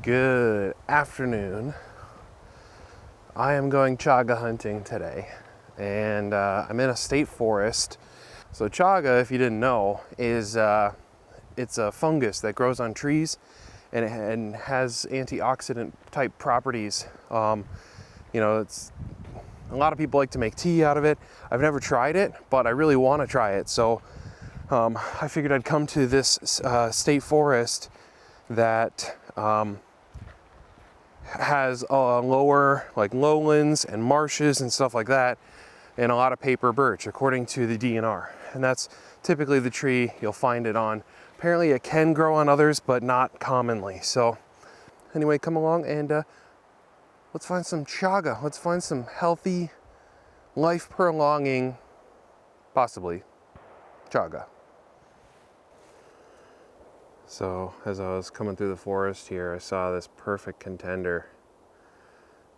Good afternoon. I am going chaga hunting today, and I'm in a state forest. So chaga, if you didn't know, is it's a fungus that grows on trees and has antioxidant type properties. It's a lot of people like to make tea out of it. I've never tried it, but I really want to try it. So I figured I'd come to this state forest that has lower, like lowlands and marshes and stuff like that, and a lot of paper birch according to the DNR. And that's typically the tree you'll find it on. Apparently it can grow on others, but not commonly. So anyway, come along and let's find some chaga. Let's find some healthy, life prolonging, possibly, chaga. So as I was coming through the forest here, I saw this perfect contender,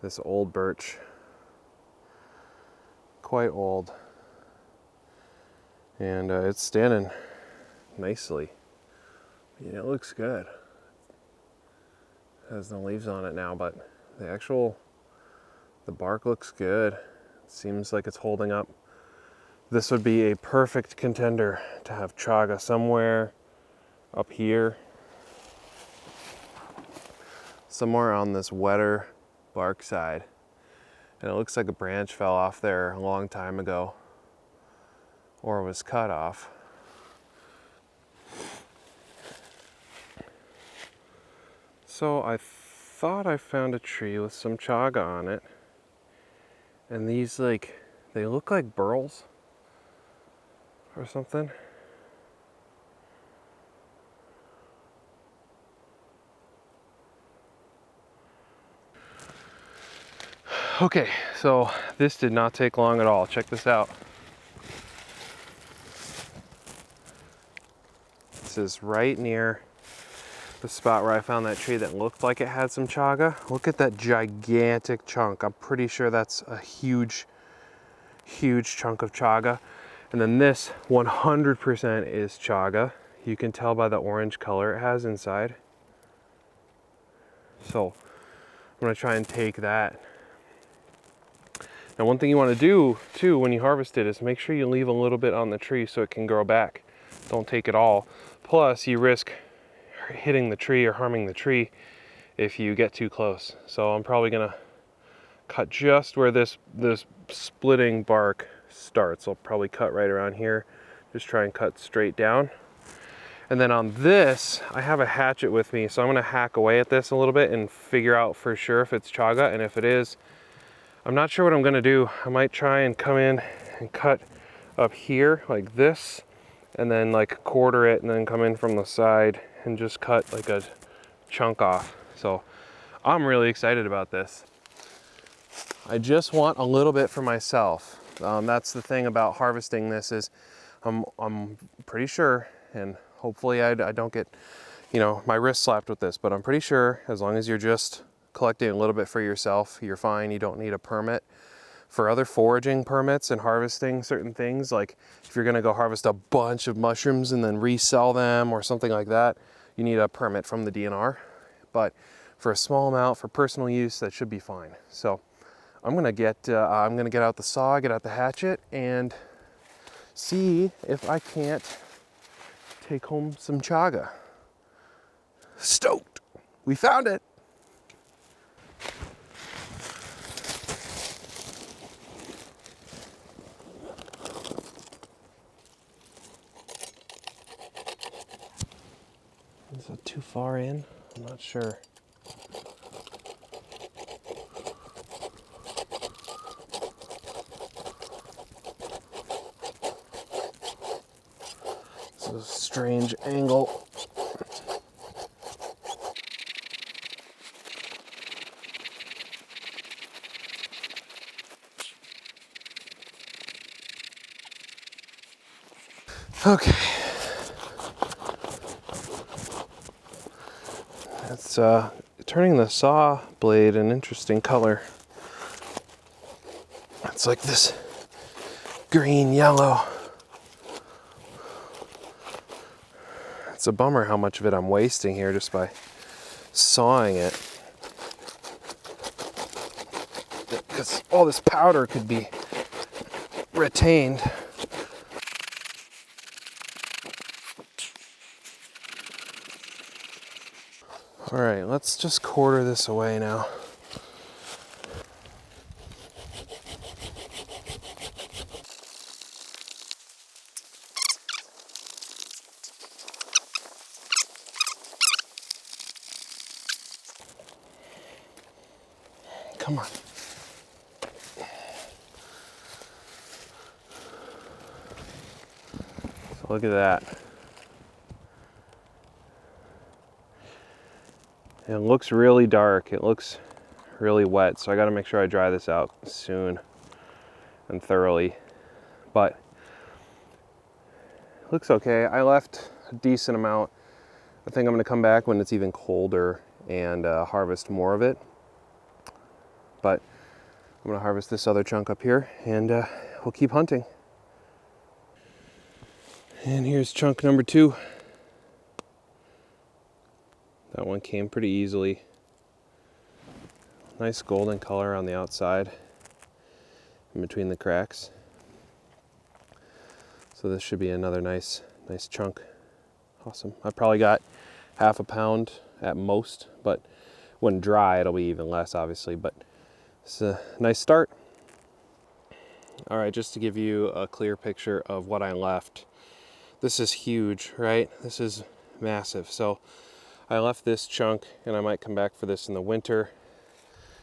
this old birch, quite old, and it's standing nicely. Yeah, it looks good. It has no leaves on it now, but the bark looks good. It seems like it's holding up. This would be a perfect contender to have chaga somewhere up here, somewhere on this wetter bark side. And it looks like a branch fell off there a long time ago, or was cut off. So I thought I found a tree with some chaga on it, and these, like, they look like burls or something. Okay, so this did not take long at all. Check this out. This is right near the spot where I found that tree that looked like it had some chaga. Look at that gigantic chunk. I'm pretty sure that's a huge chunk of chaga. And then this 100% is chaga. You can tell by the orange color it has inside. So I'm gonna try and take that. Now, one thing you want to do too when you harvest it is make sure you leave a little bit on the tree so it can grow back. Don't take it all. Plus, you risk hitting the tree or harming the tree if you get too close. So I'm probably gonna cut just where this splitting bark starts. I'll probably cut right around here. Just try and cut straight down. And then on this, I have a hatchet with me, so I'm gonna hack away at this a little bit and figure out for sure if it's chaga, and if it is, I'm not sure what I'm gonna do. I might try and come in and cut up here like this, and then like quarter it, and then come in from the side and just cut like a chunk off. So I'm really excited about this. I just want a little bit for myself. That's the thing about harvesting this is I'm pretty sure, and hopefully I don't get, my wrist slapped with this, but I'm pretty sure as long as you're just collecting a little bit for yourself, you're fine. You don't need a permit. For other foraging permits and harvesting certain things, like if you're gonna go harvest a bunch of mushrooms and then resell them or something like that, you need a permit from the DNR. But for a small amount, for personal use, that should be fine. So I'm gonna get out the saw, get out the hatchet, and see if I can't take home some chaga. Stoked! We found it! Is it too far in? I'm not sure. This is a strange angle. Okay. It's turning the saw blade an interesting color. It's like this green yellow. It's a bummer how much of it I'm wasting here just by sawing it, because all this powder could be retained. All right, let's just quarter this away now. Come on. So look at that. It looks really dark. It looks really wet. So I got to make sure I dry this out soon and thoroughly. But it looks okay. I left a decent amount. I think I'm going to come back when it's even colder and harvest more of it. But I'm going to harvest this other chunk up here and we'll keep hunting. And here's chunk number 2. That one came pretty easily. Nice golden color on the outside in between the cracks. So this should be another nice chunk. Awesome. I probably got half a pound at most, but when dry it'll be even less obviously, but it's a nice start. All right, just to give you a clear picture of what I left. This is huge, right? This is massive. So I left this chunk and I might come back for this in the winter.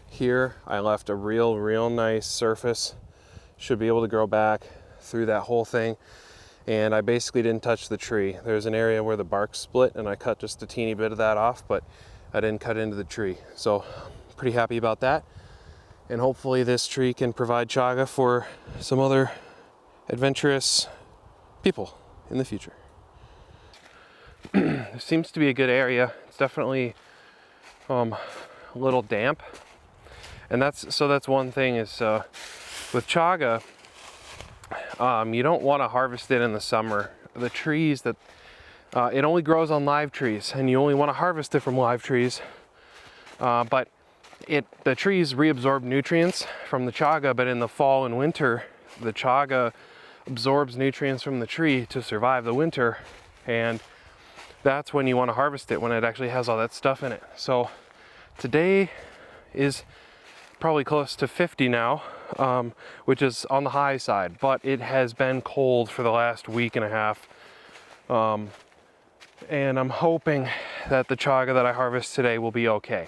Here I left a real nice surface. Should be able to grow back through that whole thing. And I basically didn't touch the tree. There's an area where the bark split and I cut just a teeny bit of that off, but I didn't cut into the tree. So pretty happy about that. And hopefully this tree can provide chaga for some other adventurous people in the future. There seems to be a good area. It's definitely a little damp. And that's one thing is with chaga, you don't want to harvest it in the summer. The trees that it only grows on live trees, and you only want to harvest it from live trees. But the trees reabsorb nutrients from the chaga, but in the fall and winter, the chaga absorbs nutrients from the tree to survive the winter, and that's when you want to harvest it, when it actually has all that stuff in it. So today is probably close to 50 now, which is on the high side, but it has been cold for the last week and a half. And I'm hoping that the chaga that I harvest today will be okay.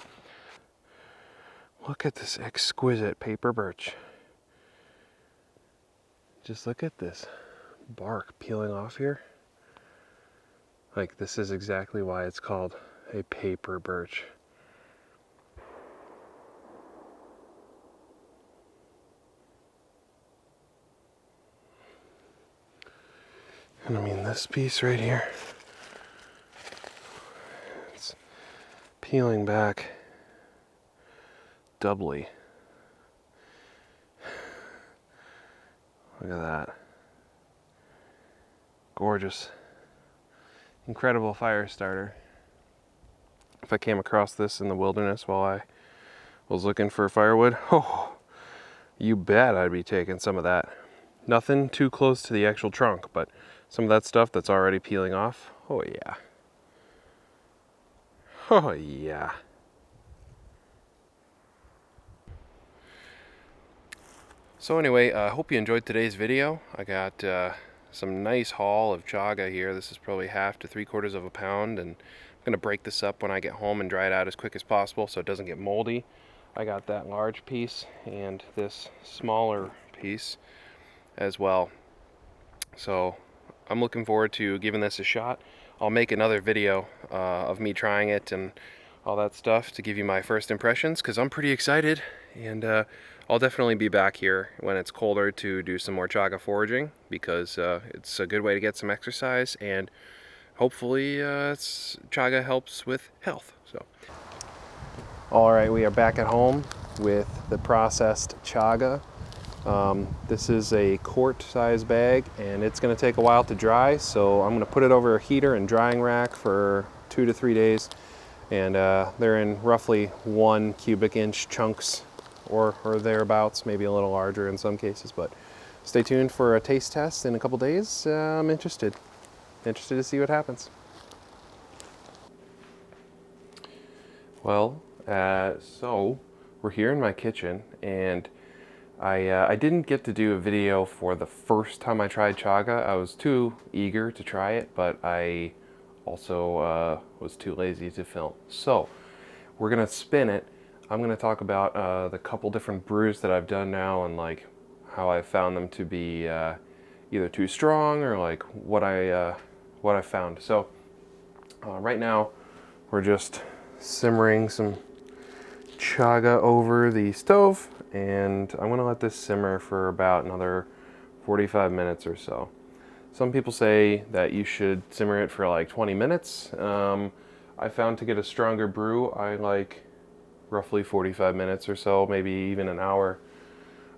Look at this exquisite paper birch. Just look at this bark peeling off here. Like, this is exactly why it's called a paper birch. And I mean, this piece right here, it's peeling back doubly. Look at that. Gorgeous. Incredible fire starter. If I came across this in the wilderness while I was looking for firewood, oh, you bet I'd be taking some of that. Nothing too close to the actual trunk, but some of that stuff that's already peeling off, oh yeah. Oh yeah. So anyway, I hope you enjoyed today's video. I got some nice haul of chaga here. This is probably 1/2 to 3/4 of a pound, and I'm gonna break this up when I get home and dry it out as quick as possible so it doesn't get moldy. I got that large piece and this smaller piece as well. So I'm looking forward to giving this a shot. I'll make another video of me trying it and all that stuff to give you my first impressions, because I'm pretty excited, and I'll definitely be back here when it's colder to do some more chaga foraging, because it's a good way to get some exercise, and hopefully chaga helps with health. So, all right, we are back at home with the processed chaga. This is a quart size bag, and it's going to take a while to dry, so I'm going to put it over a heater and drying rack for 2 to 3 days, and they're in roughly 1 cubic inch chunks or thereabouts, maybe a little larger in some cases, but stay tuned for a taste test in a couple days. I'm interested to see what happens. Well, so we're here in my kitchen, and I didn't get to do a video for the first time I tried chaga. I was too eager to try it, but I also was too lazy to film. So we're gonna spin it. I'm gonna talk about the couple different brews that I've done now, and like how I found them to be either too strong or like what I found. So right now we're just simmering some chaga over the stove, and I'm gonna let this simmer for about another 45 minutes or so. Some people say that you should simmer it for like 20 minutes. I found to get a stronger brew, I like roughly 45 minutes or so, maybe even an hour.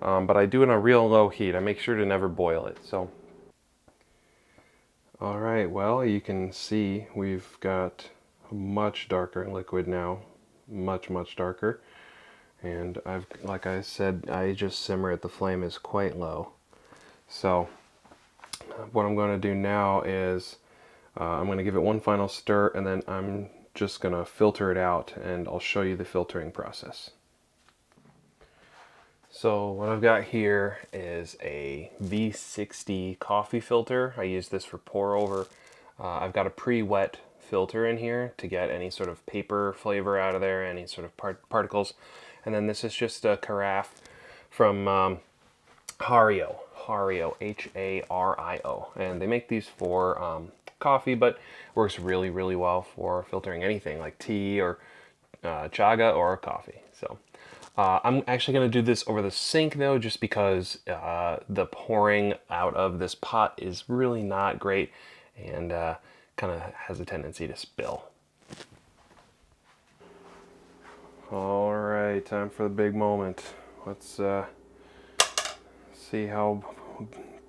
But I do it on a real low heat. I make sure to never boil it. So, all right, well, you can see we've got a much darker liquid now, much darker. And like I said, I just simmer it. The flame is quite low. So what I'm going to do now is I'm going to give it one final stir, and then I'm just going to filter it out, and I'll show you the filtering process. So what I've got here is a V60 coffee filter. I use this for pour over. I've got a pre-wet filter in here to get any sort of paper flavor out of there, any sort of particles. And then this is just a carafe from Hario, Hario, and they make these for coffee, but works really well for filtering anything like tea or chaga or coffee. So I'm actually going to do this over the sink though, just because the pouring out of this pot is really not great, and kind of has a tendency to spill. All right, time for the big moment. Let's see how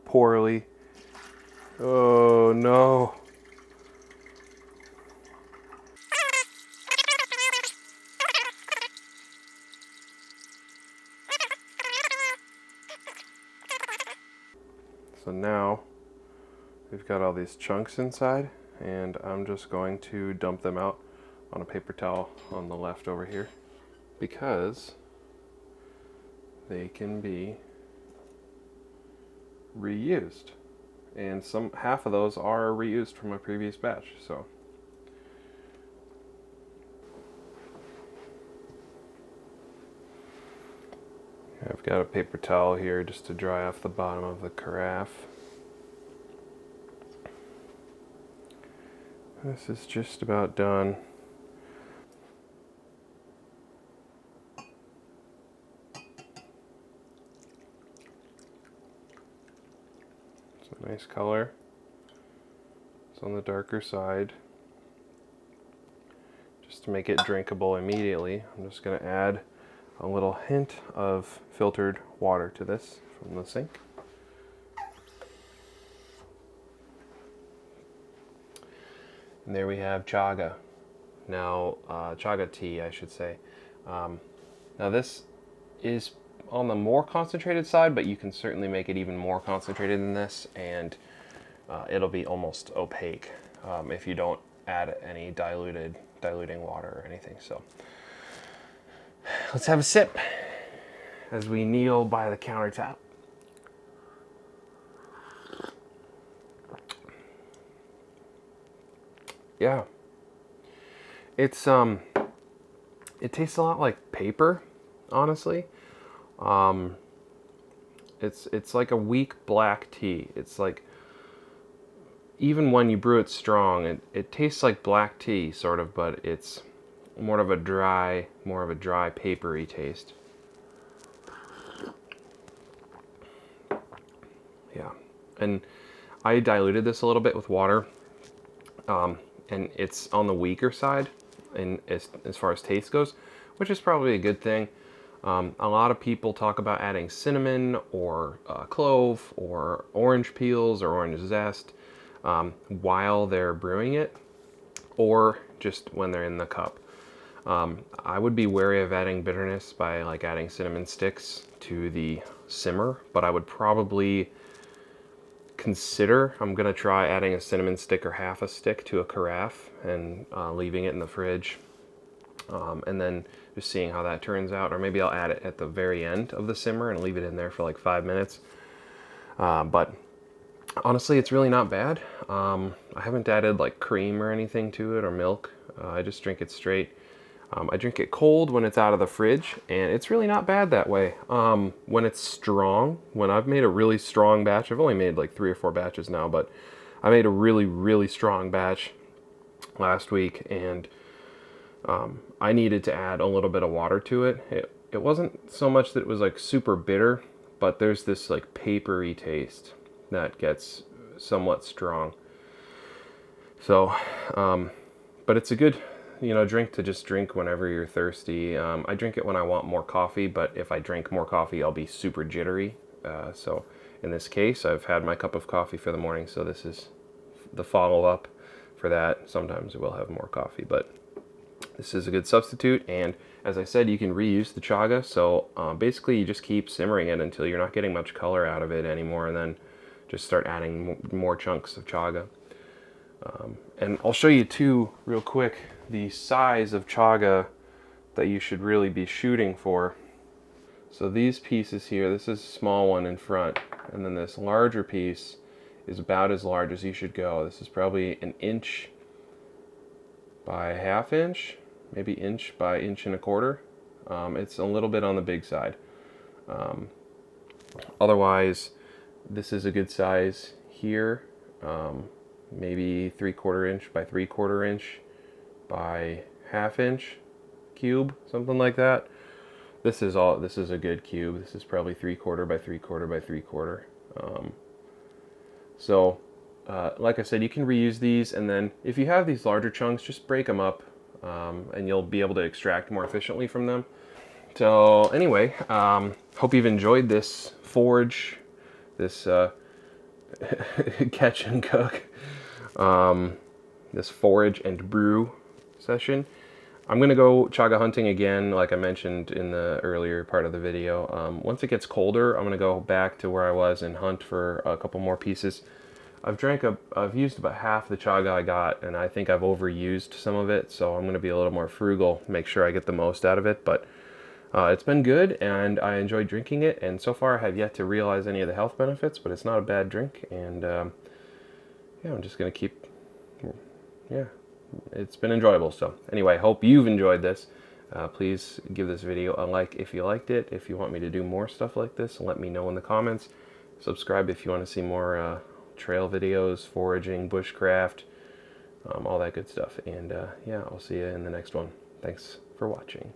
poorly. Oh no. So now we've got all these chunks inside, and I'm just going to dump them out on a paper towel on the left over here, because they can be reused, and half of those are reused from a previous batch. So I've got a paper towel here just to dry off the bottom of the carafe. This is just about done. It's a nice color. It's on the darker side. Just to make it drinkable immediately, I'm just going to add a little hint of filtered water to this from the sink. And there we have chaga. Now, chaga tea, I should say. Now this is on the more concentrated side, but you can certainly make it even more concentrated than this, and it'll be almost opaque if you don't add any diluting water or anything. So let's have a sip as we kneel by the countertop. Yeah, it's it tastes a lot like paper, honestly. It's like a weak black tea. It's like, even when you brew it strong, it tastes like black tea sort of, but it's more of a dry papery taste. Yeah, and I diluted this a little bit with water. And it's on the weaker side in as far as taste goes, which is probably a good thing. A lot of people talk about adding cinnamon or clove or orange peels or orange zest while they're brewing it, or just when they're in the cup. I would be wary of adding bitterness by like adding cinnamon sticks to the simmer, but I would probably consider, I'm gonna try adding a cinnamon stick or half a stick to a carafe and leaving it in the fridge, and then just seeing how that turns out. Or maybe I'll add it at the very end of the simmer and leave it in there for like 5 minutes. But honestly, it's really not bad. I haven't added like cream or anything to it or milk. I just drink it straight. I drink it cold when it's out of the fridge, and it's really not bad that way. When it's strong, when I've made a really strong batch, I've only made like 3 or 4 batches now, but I made a really, really strong batch last week, and I needed to add a little bit of water to it. It wasn't so much that it was like super bitter, but there's this like papery taste that gets somewhat strong. So, but it's a good, drink to just drink whenever you're thirsty. I drink it when I want more coffee, but if I drink more coffee, I'll be super jittery. So in this case, I've had my cup of coffee for the morning, so this is the follow-up for that. Sometimes we'll have more coffee, but this is a good substitute. And as I said, you can reuse the chaga. So basically you just keep simmering it until you're not getting much color out of it anymore, and then just start adding more chunks of chaga. And I'll show you too, real quick, the size of chaga that you should really be shooting for. So these pieces here, this is a small one in front, and then this larger piece is about as large as you should go. This is probably 1 inch by 1/2 inch, maybe 1 inch by 1.25 inches. It's a little bit on the big side. Otherwise, this is a good size here. Maybe 3/4 inch by 3/4 inch by 1/2 inch cube, something like that. This is a good cube. This is probably 3/4 by 3/4 by 3/4. Like I said, you can reuse these, and then if you have these larger chunks, just break them up, and you'll be able to extract more efficiently from them. So anyway, hope you've enjoyed this forage, this catch and cook, this forage and brew session. I'm going to go chaga hunting again, like I mentioned in the earlier part of the video. Once it gets colder, I'm going to go back to where I was and hunt for a couple more pieces. I've used about half the chaga I got, and I think I've overused some of it, so I'm going to be a little more frugal, make sure I get the most out of it. But it's been good, and I enjoyed drinking it, and so far I have yet to realize any of the health benefits, but it's not a bad drink. And yeah, I'm just going to keep, yeah, it's been enjoyable. So anyway, hope you've enjoyed this. Please give this video a like if you liked it. If you want me to do more stuff like this, let me know in the comments. Subscribe if you want to see more trail videos, foraging, bushcraft, all that good stuff. And yeah, I'll see you in the next one. Thanks for watching.